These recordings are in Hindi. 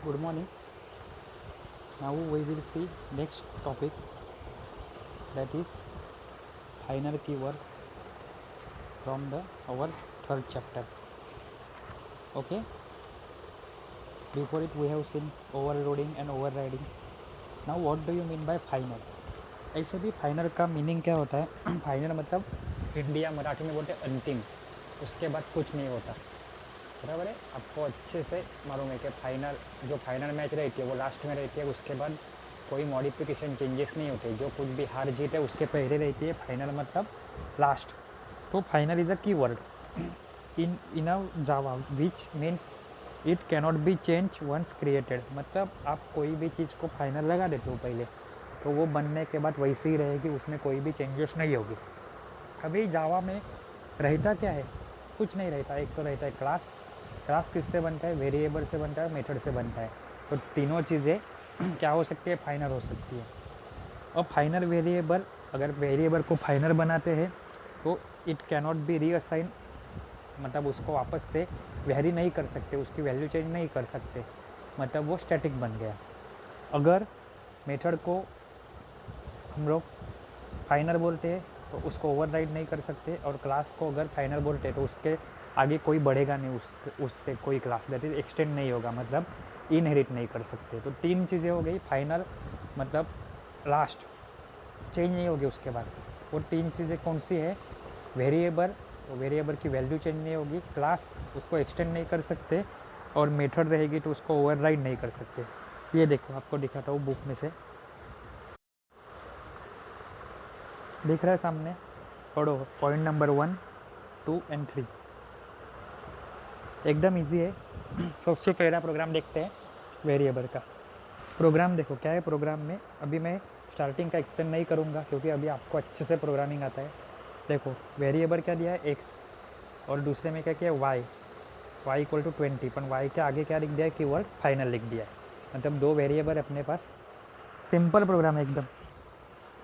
Good morning. Now we will see next topic, that is final keyword from the our third chapter. Okay. Before it we have seen overloading and overriding. Now what do you mean by final? ऐसे भी फाइनल का मीनिंग क्या होता है? फाइनल मतलब इंडिया मराठी में बोलते अंतिम, उसके बाद कुछ नहीं होता। बराबर है। आपको अच्छे से मालूम है कि फाइनल जो फाइनल मैच रहती है वो लास्ट में रहती है, उसके बाद कोई मॉडिफिकेशन चेंजेस नहीं होते। जो कुछ भी हार जीत है उसके पहले रहती है। फाइनल मतलब लास्ट। तो final is a keyword in a Java which means it cannot be change once created. मतलब आप कोई भी चीज़ को फाइनल लगा देते हो पहले, तो वो बनने के बाद वैसे ही रहेगी, उसमें कोई भी चेंजेस नहीं होगी। अभी जावा में रहता क्या है? कुछ नहीं रहता। एक तो रहता है क्लास। क्लास किससे बनता है? वेरिएबल से बनता है, मेथड से बनता है। तो तीनों चीज़ें क्या हो सकती है? फाइनल हो सकती है। और फाइनल वेरिएबल, अगर वेरिएबल को फाइनल बनाते हैं तो इट कैनॉट बी रीअसाइन, मतलब उसको वापस से वेरी नहीं कर सकते, उसकी वैल्यू चेंज नहीं कर सकते, मतलब वो स्टैटिक बन गया। अगर मेथड को हम लोग फाइनल बोलते हैं तो उसको ओवरराइड नहीं कर सकते, और क्लास को अगर फाइनल बोलते हैं तो उसके आगे कोई बढ़ेगा नहीं, उससे कोई क्लास दैट इज एक्सटेंड नहीं होगा, मतलब इनहेरिट नहीं कर सकते। तो तीन चीज़ें हो गई। फाइनल मतलब लास्ट, चेंज नहीं होगी उसके बाद। वो तीन चीज़ें कौन सी है? वेरिएबल, तो वेरिएबल की वैल्यू चेंज नहीं होगी। क्लास, उसको एक्सटेंड नहीं कर सकते। और मेथड रहेगी तो उसको ओवरराइड नहीं कर सकते। ये देखो, आपको दिखाता हूँ बुक में से, दिख रहा है सामने? पढ़ो पॉइंट नंबर 1, 2 एंड 3। एकदम इजी है। सबसे पहला प्रोग्राम देखते हैं वेरिएबल का। प्रोग्राम देखो क्या है प्रोग्राम में। अभी मैं स्टार्टिंग का एक्सप्लेन नहीं करूँगा क्योंकि अभी आपको अच्छे से प्रोग्रामिंग आता है। देखो वेरिएबल क्या दिया है? एक्स, और दूसरे में क्या किया है? वाई। वाई इक्वल टू 20, पर वाई के आगे क्या लिख दिया है? कीवर्ड फाइनल लिख दिया है। मतलब दो वेरिएबल अपने पास। सिंपल प्रोग्राम है एकदम।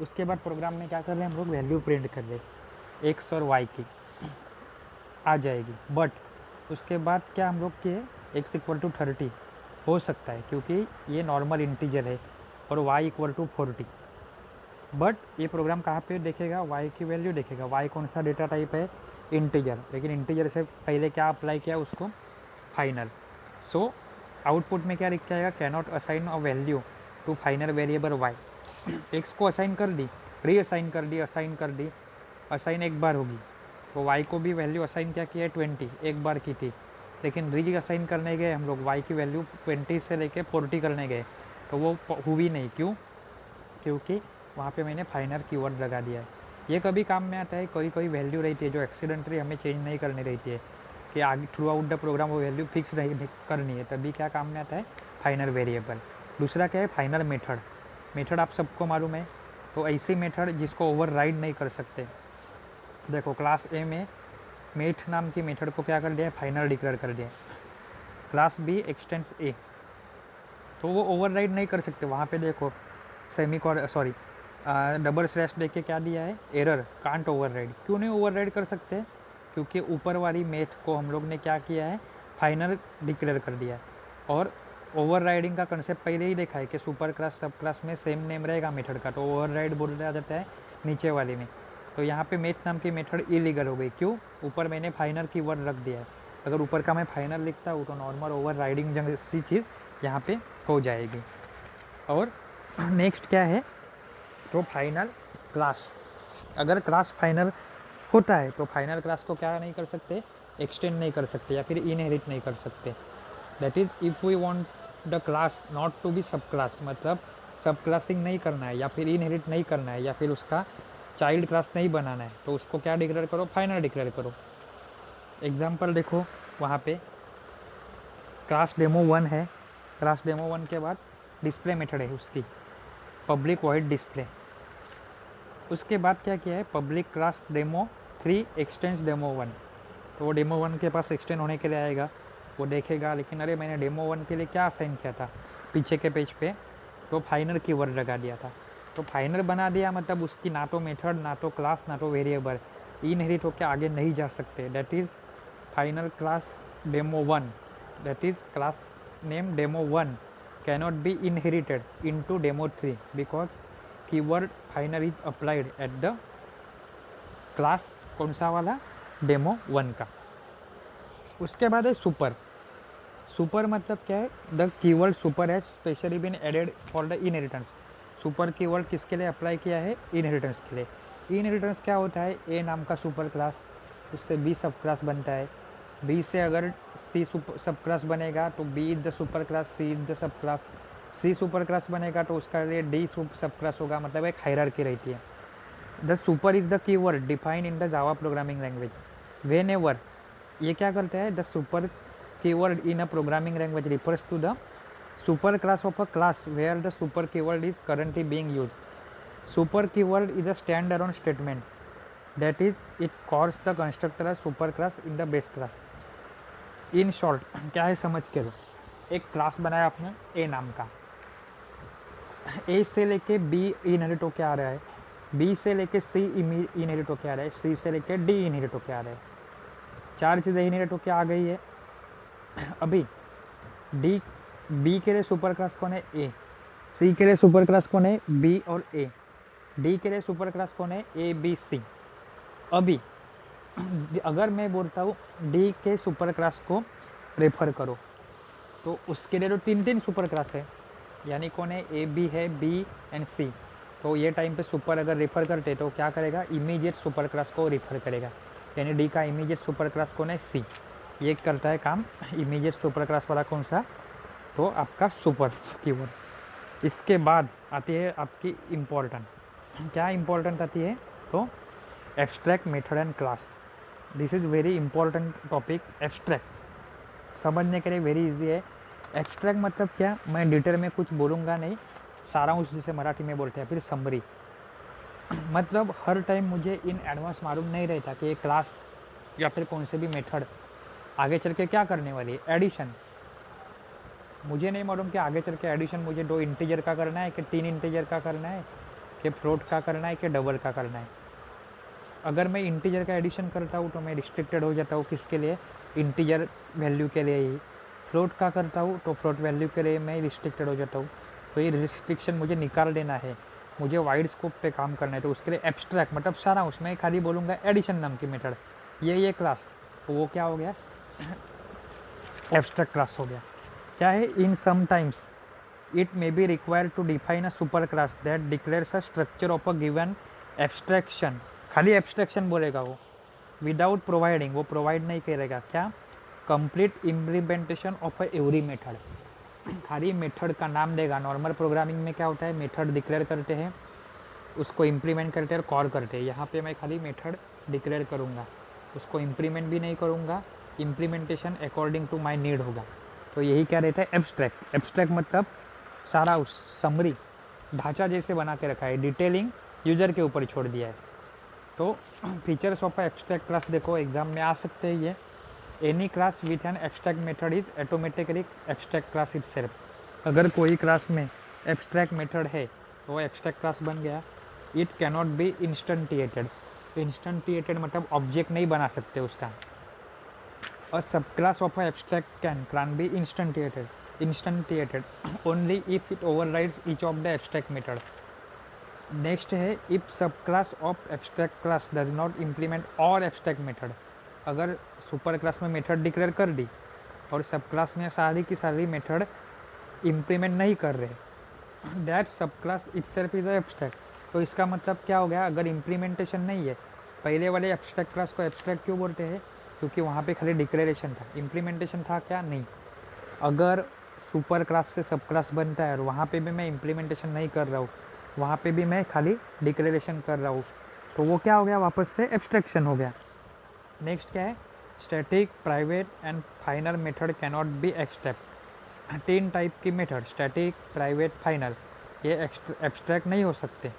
उसके बाद प्रोग्राम में क्या कर रहे हैं हम लोग? वैल्यू प्रिंट कर रहे हैं। एक्स और वाई की आ जाएगी, बट उसके बाद क्या हम लोग किए? एक्स इक्वल टू 30 हो सकता है क्योंकि ये नॉर्मल इंटीजर है, और वाई इक्वल टू 40। बट ये प्रोग्राम कहाँ पे देखेगा? वाई की वैल्यू देखेगा। वाई कौन सा डेटा टाइप है? इंटीजर। लेकिन इंटीजर से पहले क्या अप्लाई किया? उसको फाइनल। सो आउटपुट में क्या लिख जाएगा? Cannot assign a value to final variable Y. X को असाइन कर दी, री असाइन कर दी, असाइन कर दी। असाइन एक बार होगी, तो वाई को भी वैल्यू असाइन क्या किया है? 20 एक बार की थी। लेकिन री असाइन करने गए हम लोग, वाई की वैल्यू 20 से लेके 40 करने गए, तो वो हुई नहीं। क्यों? क्योंकि वहाँ पे मैंने फाइनल कीवर्ड लगा दिया है। ये कभी काम में आता है, कोई कोई वैल्यू रहती है जो एक्सीडेंटली हमें चेंज नहीं करनी रहती है, कि आगे थ्रू आउट द प्रोग्राम वो वैल्यू फिक्स नहीं करनी है, तभी क्या काम में आता है? Final variable. दूसरा क्या है? Final method. मेथड आप सबको मालूम है। तो ऐसी मेथड जिसको ओवरराइड नहीं कर सकते। देखो क्लास ए में मेथ नाम की मेथड को क्या कर दिया है? फाइनल डिक्लेयर कर दिया है। क्लास बी एक्सटेंस ए, तो वो ओवरराइड नहीं कर सकते। वहाँ पे देखो सेमी सॉरी डबल स्लैश दे के क्या दिया है? Error, can't override. क्यों नहीं ओवरराइड कर सकते? क्योंकि ऊपर वाली मेथ को हम लोग ने क्या किया है? फाइनल डिक्लेयर कर दिया है। और ओवरराइडिंग का कंसेप्ट पहले ही देखा है कि सुपर क्लास सब क्लास में सेम नेम रहेगा मेथड का, तो ओवरराइड बोल दिया जाता है नीचे वाले में। तो यहाँ पे मेथ नाम की मेथड इलीगल हो गई। क्यों? ऊपर मैंने फाइनल की वर्ड रख दिया है। अगर ऊपर का मैं फाइनल लिखता हूँ तो नॉर्मल ओवरराइडिंग जैसी चीज़ यहाँ पे हो जाएगी। और नेक्स्ट क्या है? तो फाइनल क्लास। अगर क्लास फाइनल होता है तो फाइनल क्लास को क्या नहीं कर सकते? एक्सटेंड नहीं कर सकते या फिर इनहेरिट नहीं कर सकते। That is if we want the class not to be subclass, मतलब सब क्लासिंग नहीं करना है या फिर इनहेरिट नहीं करना है या फिर उसका चाइल्ड क्लास नहीं बनाना है, तो उसको क्या डिक्लेयर करो? फाइनल डिक्लेयर करो। एग्जाम्पल देखो, वहाँ पे क्लास डेमो 1 है। क्लास डेमो 1 के बाद डिस्प्ले मेथड है उसकी, पब्लिक वॉइड डिस्प्ले। उसके बाद क्या किया है? Public class demo 3 expanse demo 1। तो वो डेमो 1 के पास एक्सटेंड होने के लिए आएगा, वो देखेगा लेकिन अरे मैंने डेमो 1 के लिए क्या असाइन किया था पीछे के पेज पे? तो फाइनल की वर्ड लगा दिया था। तो फाइनल बना दिया, मतलब उसकी ना तो मेथड, ना तो क्लास, ना तो वेरिएबल इनहेरिट होकर आगे नहीं जा सकते। That is final class demo 1, that is class name demo 1 cannot be inherited into demo 3 because keyword final is applied at the class कौन सा वाला डेमो 1 का। उसके बाद है सुपर। सुपर मतलब क्या है? The keyword super has specially been added for the inheritance. Super keyword किसके लिए अप्लाई किया है? इनहेरिटेंस के लिए। इनहेरिटेंस क्या होता है? ए नाम का सुपर क्लास, उससे बी सब क्लास बनता है। बी से अगर सी सब क्लास बनेगा तो B is the superclass, C is the subclass. C superclass बनेगा तो उसका लिए डी सब क्लास होगा, मतलब एक हायरार्की रहती है। The super is the keyword defined in the Java programming language. Whenever ये क्या करता है? The super keyword in a programming language refers to the superclass of a class where the super keyword is currently being used. Super keyword is a standalone statement that is it calls the constructor a super class in the base class. In short क्या है समझ के लो। एक क्लास बनाया आपने ए नाम का, ए से लेके बी इनहेरिट होके आ रहा है, बी से लेके सी इनहेरिट होके आ रहा है, सी से लेके डी इनहेरिट होके आ रहा है। 4 चीज़ें इनहेरिट होके आ गई है। अभी डी बी के लिए सुपर क्लास कौन है? ए। सी के लिए सुपर क्लास कौन है? बी और ए। डी के लिए सुपर क्लास कौन है? A B C. अभी अगर मैं बोलता हूँ डी के सुपर क्लास को रेफर करो तो उसके लिए तो 3 सुपर क्लास है, यानी कौन है? ए बी है, बी एंड सी। तो ये टाइम पे सुपर अगर रेफर करते तो क्या करेगा? इमीडिएट सुपर क्लास को रेफर करेगा, यानी डी का इमीडिएट सुपर क्लास कौन है? सी। ये करता है काम इमीडिएट सुपर क्लास वाला कौन सा? तो आपका सुपर कीवर्ड। इसके बाद आती है आपकी इम्पोर्टेंट। क्या इम्पोर्टेंट आती है? तो abstract method and class. This is very important topic. Abstract समझने के लिए वेरी इजी है। एब्स्ट्रैक्ट मतलब क्या? मैं डिटेल में कुछ बोलूँगा नहीं, सारांश जिसे मराठी में बोलते हैं, फिर समरी। मतलब हर टाइम मुझे इन एडवांस मालूम नहीं रहता कि ये क्लास या फिर कौन से भी मेथड आगे चल के क्या करने वाली है। एडिशन मुझे नहीं मालूम कि आगे चल के एडिशन मुझे 2 इंटीजर का करना है कि 3 इंटीजर का करना है कि फ्लोट का करना है कि डबल का करना है। अगर मैं इंटीजर का एडिशन करता हूँ तो मैं रिस्ट्रिक्टेड हो जाता हूँ, किसके लिए? इंटीजर वैल्यू के लिए ही। फ्लोट का करता हूँ तो फ्लोट वैल्यू के लिए मैं रिस्ट्रिक्टेड हो जाता हूँ। तो ये रिस्ट्रिक्शन मुझे निकाल देना है, मुझे वाइड स्कोप पे काम करना है। तो उसके लिए एब्स्ट्रैक्ट मतलब सारा, उसमें खाली बोलूँगा एडिशन नाम की मेथड, ये क्लास, तो वो क्या हो गया? एब्स्ट्रैक्ट क्लास हो गया। क्या है? In sometimes it may be required to define a superclass that declares a structure of a given abstraction. खाली एब्स्ट्रैक्शन बोलेगा वो, विदाउट प्रोवाइडिंग, वो प्रोवाइड नहीं करेगा। क्या? Complete implementation of every method. खाली मेथड का नाम देगा। नॉर्मल प्रोग्रामिंग में क्या होता है? मेथड डिक्लेयर करते हैं, उसको इम्प्लीमेंट करते हैं और कॉल करते हैं। यहाँ पे मैं खाली मेथड डिक्लेयर करूँगा, उसको इम्प्लीमेंट भी नहीं करूँगा। Implementation according to my need होगा। तो यही क्या रहता है? एब्स्ट्रैक्ट। एब्स्ट्रैक्ट मतलब सारा उस समरी ढांचा जैसे बना के रखा है, डिटेलिंग यूज़र के ऊपर छोड़ दिया है। तो फीचर्स ऑफ एब्स्ट्रैक्ट क्लास देखो, एग्जाम में आ सकते हैं ये। Any class with an abstract method is automatically abstract class itself. अगर कोई क्लास में एब्स्ट्रैक्ट मेथड है तो वो एब्स्ट्रैक्ट क्लास बन गया। It cannot be instantiated. Instantiated मतलब ऑब्जेक्ट नहीं बना सकते उसका। A subclass of an abstract can be instantiated only if it overrides each of the abstract method. Next है if subclass of abstract class does not implement all abstract method। अगर सुपर क्लास में मेथड डिक्लेयर कर दी और सब क्लास में सारी की सारी मेथड इम्प्लीमेंट नहीं कर रहे, दैट सब क्लास इटसेल्फ इज एब्स्ट्रैक्ट। तो इसका मतलब क्या हो गया? अगर इम्प्लीमेंटेशन नहीं है, पहले वाले एब्स्ट्रैक्ट क्लास को एब्स्ट्रैक्ट क्यों बोलते हैं? क्योंकि वहाँ पे खाली डिक्लेरेशन था, इम्प्लीमेंटेशन था क्या? नहीं। अगर सुपर क्लास से सब क्लास बनता है और वहाँ पे भी मैं इम्प्लीमेंटेशन नहीं कर रहा हूँ, वहाँ पे भी मैं खाली डिक्लेरेशन कर रहा हूँ, तो वो क्या हो गया? वापस से एब्स्ट्रैक्शन हो गया। नेक्स्ट क्या है? Static, private and final method cannot be abstract. 3 type की मेथड, स्टैटिक, प्राइवेट, फाइनल, ये एब्स्ट्रैक्ट नहीं हो सकते।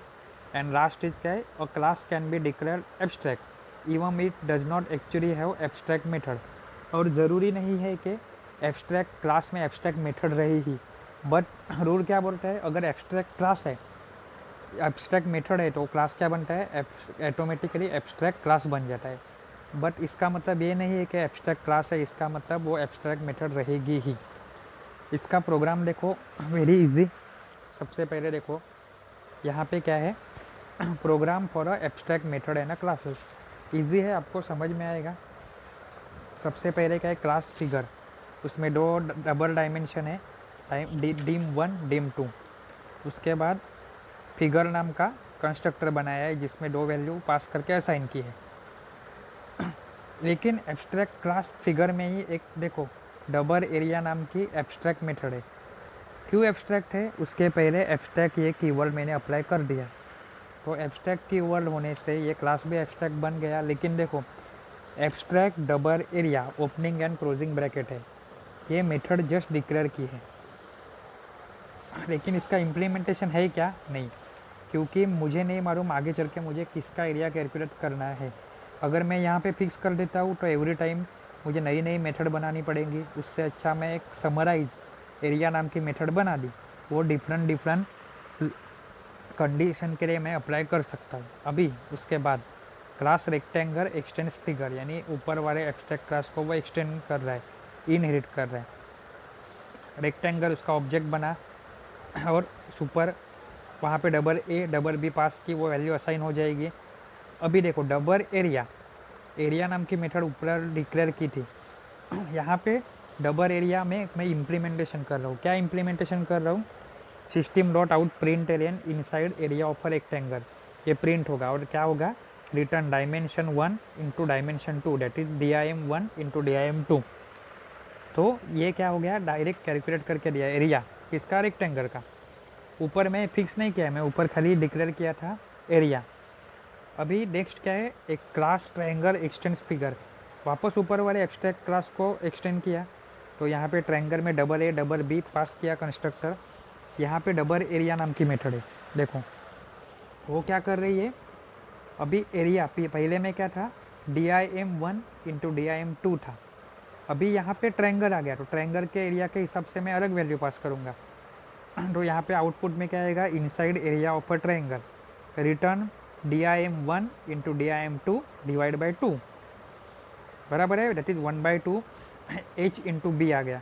एंड लास्ट इज क्या है? अ class can be declared abstract even it does not actually have abstract method. और ज़रूरी नहीं है कि एब्स्ट्रैक्ट क्लास में एब्स्ट्रैक्ट मेथड रहे ही, बट रूल क्या बोलता है? अगर एब्स्ट्रैक्ट क्लास है, एब्स्ट्रैक्ट मेथड है, तो क्लास क्या बनता है? ऑटोमेटिकली एब्स्ट्रैक्ट क्लास बन जाता है। बट इसका मतलब ये नहीं है कि एब्स्ट्रैक्ट क्लास है, इसका मतलब वो एब्स्ट्रैक्ट मेथड रहेगी ही। इसका प्रोग्राम देखो वेरी इजी। सबसे पहले देखो यहाँ पे क्या है, program for a abstract method है ना क्लासेस, इजी है, आपको समझ में आएगा। सबसे पहले क्या है, क्लास फिगर, उसमें दो डबल डायमेंशन है, डिम 1 डिम 2। उसके बाद फिगर नाम का कंस्ट्रक्टर बनाया है जिसमें दो वैल्यू पास करके असाइन की है। लेकिन एब्स्ट्रैक्ट क्लास फिगर में ही एक देखो डबल एरिया नाम की एब्स्ट्रैक्ट मेथड है। क्यों एब्स्ट्रैक्ट है, उसके पहले एब्स्ट्रैक्ट ये कीवर्ड मैंने अप्लाई कर दिया, तो एब्स्ट्रैक्ट कीवर्ड होने से ये क्लास भी एब्स्ट्रैक्ट बन गया। लेकिन देखो abstract double area opening and closing bracket है, ये मेथड जस्ट डिक्लेयर की है, लेकिन इसका इम्प्लीमेंटेशन है क्या, नहीं, क्योंकि मुझे नहीं मालूम आगे चल के मुझे किसका एरिया कैलकुलेट करना है। अगर मैं यहाँ पे फिक्स कर देता हूँ तो एवरी टाइम मुझे नई नई मेथड बनानी पड़ेंगी। उससे अच्छा मैं एक समराइज एरिया नाम की मेथड बना दी, वो डिफरेंट कंडीशन के लिए मैं अप्लाई कर सकता हूँ। अभी उसके बाद क्लास रेक्टेंगल एक्सटेंड्स फिगर, यानी ऊपर वाले एब्स्ट्रैक्ट क्लास को वो एक्सटेंड कर रहा है, इनहेरिट कर रहा है। रेक्टेंगल उसका ऑब्जेक्ट बना और सुपर वहाँ पे डबल ए डबल बी पास की, वो वैल्यू असाइन हो जाएगी। अभी देखो डबल एरिया नाम की मेथड ऊपर डिक्लेयर की थी, यहाँ पे डबल एरिया में मैं इम्प्लीमेंटेशन कर रहा हूँ। क्या इम्प्लीमेंटेशन कर रहा हूँ, system dot out print alien inside area of a rectangle, ये प्रिंट होगा और क्या होगा, return dimension 1 into dimension 2, that is DIM1 into DIM2। तो ये क्या हो गया, डायरेक्ट कैलकुलेट करके दिया एरिया किसका, रेक्टेंगल का। ऊपर में फिक्स नहीं किया, मैं ऊपर खाली डिक्लेयर किया था एरिया। अभी नेक्स्ट क्या है, एक क्लास ट्रायंगल एक्सटेंड्स फिगर, वापस ऊपर वाले एब्स्ट्रैक्ट क्लास को एक्सटेंड किया, तो यहाँ पे ट्रायंगल में डबल ए डबल बी पास किया कंस्ट्रक्टर। यहाँ पे डबल एरिया नाम की मेथड है, देखो वो क्या कर रही है, अभी एरिया पहले में क्या था, DIM1 इंटू DIM2 था, अभी यहाँ पे ट्रायंगल आ गया, तो ट्रायंगल के एरिया के हिसाब से मैं अलग वैल्यू पास करूँगा। तो यहाँ पे आउटपुट में क्या आएगा, inside area of a triangle, return DIM1 into DIM2 divide by 2, बराबर है, that is 1/2 H into B आ गया।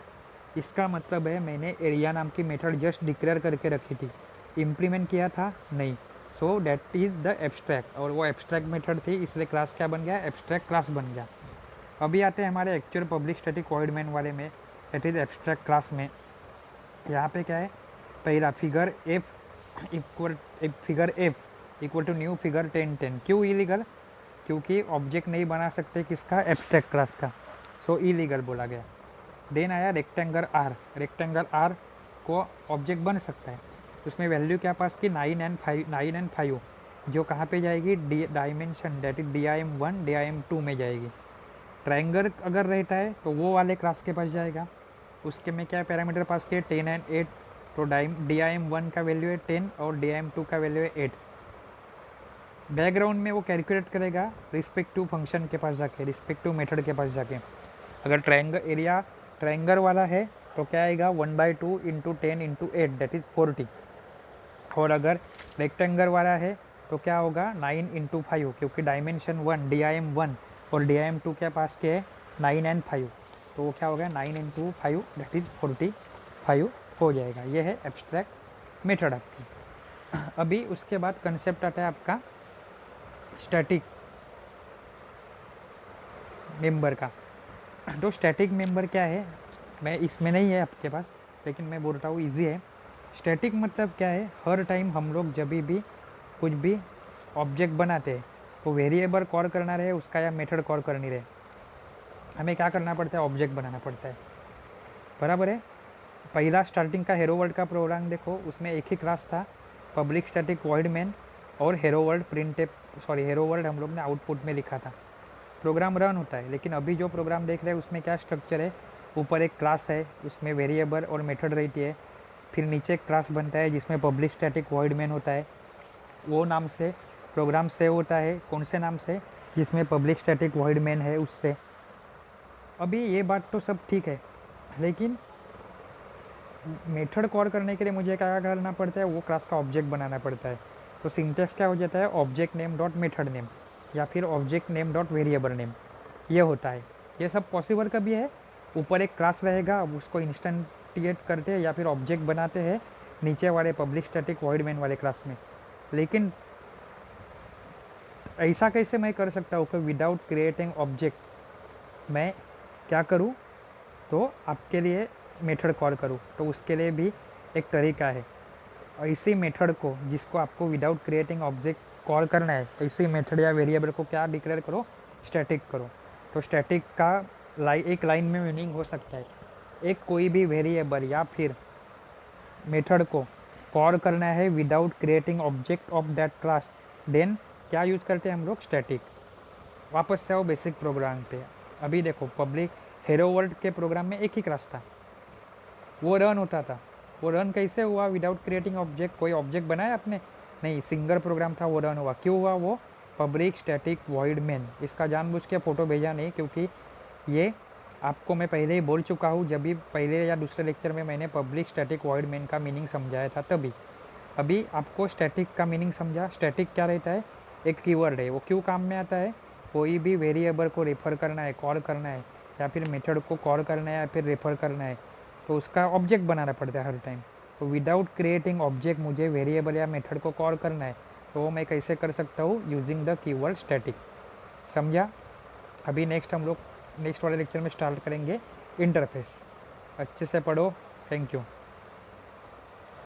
इसका मतलब है मैंने एरिया नाम की मेथड जस्ट डिक्लेयर करके रखी थी, इम्प्लीमेंट किया था नहीं, so that is the abstract, और वो एब्स्ट्रैक्ट मेथड थी इसलिए क्लास क्या बन गया, एब्स्ट्रैक्ट क्लास बन गया। अभी आते हैं हमारे actual public static void main वाले में, दैट इज़ एब्स्ट्रैक्ट क्लास में। यहाँ पे क्या है, पहला figure F equal to new figure 10 10। क्यों इलीगल, क्योंकि ऑब्जेक्ट नहीं बना सकते किसका, एब्स्ट्रैक्ट क्लास का, सो इलीगल बोला गया। देन आया रेक्टेंगल आर को ऑब्जेक्ट बन सकता है, उसमें वैल्यू क्या पास की, 9 एंड 5, जो कहाँ पे जाएगी, dimension that is DIM1 DIM2 में जाएगी। ट्रायंगल अगर रहता है तो वो वाले क्लास के पास जाएगा, उसके में क्या पैरामीटर पास किए, 10 एंड 8, तो DIM1 का वैल्यू है 10 और DIM2 का वैल्यू है 8। बैकग्राउंड में वो कैलकुलेट करेगा रिस्पेक्टिव फंक्शन के पास जाके, रिस्पेक्टिव मेथड के पास जाके। अगर ट्रायंगल वाला है तो क्या आएगा, 1/2 इंटू 10 इंटू 8 दैट इज़ 40, और अगर रेक्टेंगल वाला है तो क्या होगा, 9 इंटू 5, क्योंकि डायमेंशन 1 DIM1 और DIM2 के पास के 9 एंड 5, तो वो क्या होगा, 9 इंटू 5 दैट इज़ 45 हो जाएगा। ये है एब्स्ट्रैक्ट मेथड आपकी। अभी उसके बाद कंसेप्ट आता है आपका स्टैटिक मेंबर का। तो स्टैटिक मेंबर क्या है, मैं इसमें नहीं है आपके पास, लेकिन मैं बोल रहा हूँ ईजी है। स्टैटिक मतलब क्या है, हर टाइम हम लोग जब भी कुछ भी ऑब्जेक्ट बनाते हैं तो वेरिएबल कॉल करना रहे उसका या मेथड कॉल करनी रहे, हमें क्या करना पड़ता है, ऑब्जेक्ट बनाना पड़ता है, बराबर है। पहला स्टार्टिंग का हेलो वर्ल्ड का प्रोग्राम देखो, उसमें एक ही क्लास था, पब्लिक स्टैटिक वॉइड मेन और हेलो वर्ल्ड हम लोग ने आउटपुट में लिखा था। प्रोग्राम रन होता है, लेकिन अभी जो प्रोग्राम देख रहे हैं उसमें क्या स्ट्रक्चर है, ऊपर एक क्लास है, उसमें वेरिएबल और मेथड रहती है, फिर नीचे एक क्लास बनता है जिसमें पब्लिक स्टैटिक वॉइड मेन होता है, वो नाम से प्रोग्राम सेव होता है, कौन से नाम से, जिसमें पब्लिक स्टैटिक वॉइड मेन है उससे। अभी ये बात तो सब ठीक है, लेकिन मेथड कॉल करने के लिए मुझे क्या करना पड़ता है, वो क्लास का ऑब्जेक्ट बनाना पड़ता है। तो सिंटेक्स क्या हो जाता है, object name dot method name या फिर object name dot variable name, ये होता है। ये सब पॉसिबल कभी है, ऊपर एक क्लास रहेगा, अब उसको इंस्टेंटिएट करते हैं या फिर ऑब्जेक्ट बनाते हैं नीचे वाले पब्लिक स्टैटिक वॉइड मेन वाले क्लास में। लेकिन ऐसा कैसे मैं कर सकता हूँ कि विदाउट क्रिएटिंग ऑब्जेक्ट मैं क्या करूँ, तो आपके लिए मेथड कॉल करूँ, तो उसके लिए भी एक तरीका है। और इसी मेथड को जिसको आपको विदाउट क्रिएटिंग ऑब्जेक्ट कॉल करना है, इसी मेथड या वेरिएबल को क्या डिक्लेयर करो, स्टैटिक करो। तो स्टैटिक का एक लाइन में मीनिंग हो सकता है एक कोई भी वेरिएबल या फिर मेथड को कॉल करना है without creating object of that class, then क्या यूज करते हैं हम लोग, स्टैटिक। वापस से आओ बेसिक प्रोग्राम पे। अभी देखो पब्लिक हेलो वर्ल्ड के प्रोग्राम में एक ही क्लास था, वो रन होता था। वो रन कैसे हुआ, विदाउट क्रिएटिंग ऑब्जेक्ट। कोई ऑब्जेक्ट बनाया आपने, नहीं, सिंगल प्रोग्राम था, वो रन हुआ। क्यों हुआ वो, पब्लिक स्टैटिक वॉइड मेन। इसका जानबूझ के फ़ोटो भेजा नहीं, क्योंकि ये आपको मैं पहले ही बोल चुका हूँ, जब भी पहले या दूसरे लेक्चर में मैंने पब्लिक स्टैटिक वॉइड मेन का मीनिंग समझाया था तभी। अभी आपको स्टैटिक का मीनिंग समझा। स्टैटिक क्या रहता है, एक कीवर्ड है। वो क्यों काम में आता है, कोई भी वेरिएबल को रेफर करना है, कॉल करना है, या फिर मेथड को कॉल करना है या फिर रेफर करना है, तो उसका ऑब्जेक्ट बनाना पड़ता है हर टाइम। तो विदाउट क्रिएटिंग ऑब्जेक्ट मुझे वेरिएबल या मेथड को कॉल करना है, तो वो मैं कैसे कर सकता हूँ, यूजिंग द कीवर्ड स्टैटिक। समझा। अभी नेक्स्ट हम लोग नेक्स्ट वाले लेक्चर में स्टार्ट करेंगे इंटरफेस। अच्छे से पढ़ो। Thank you.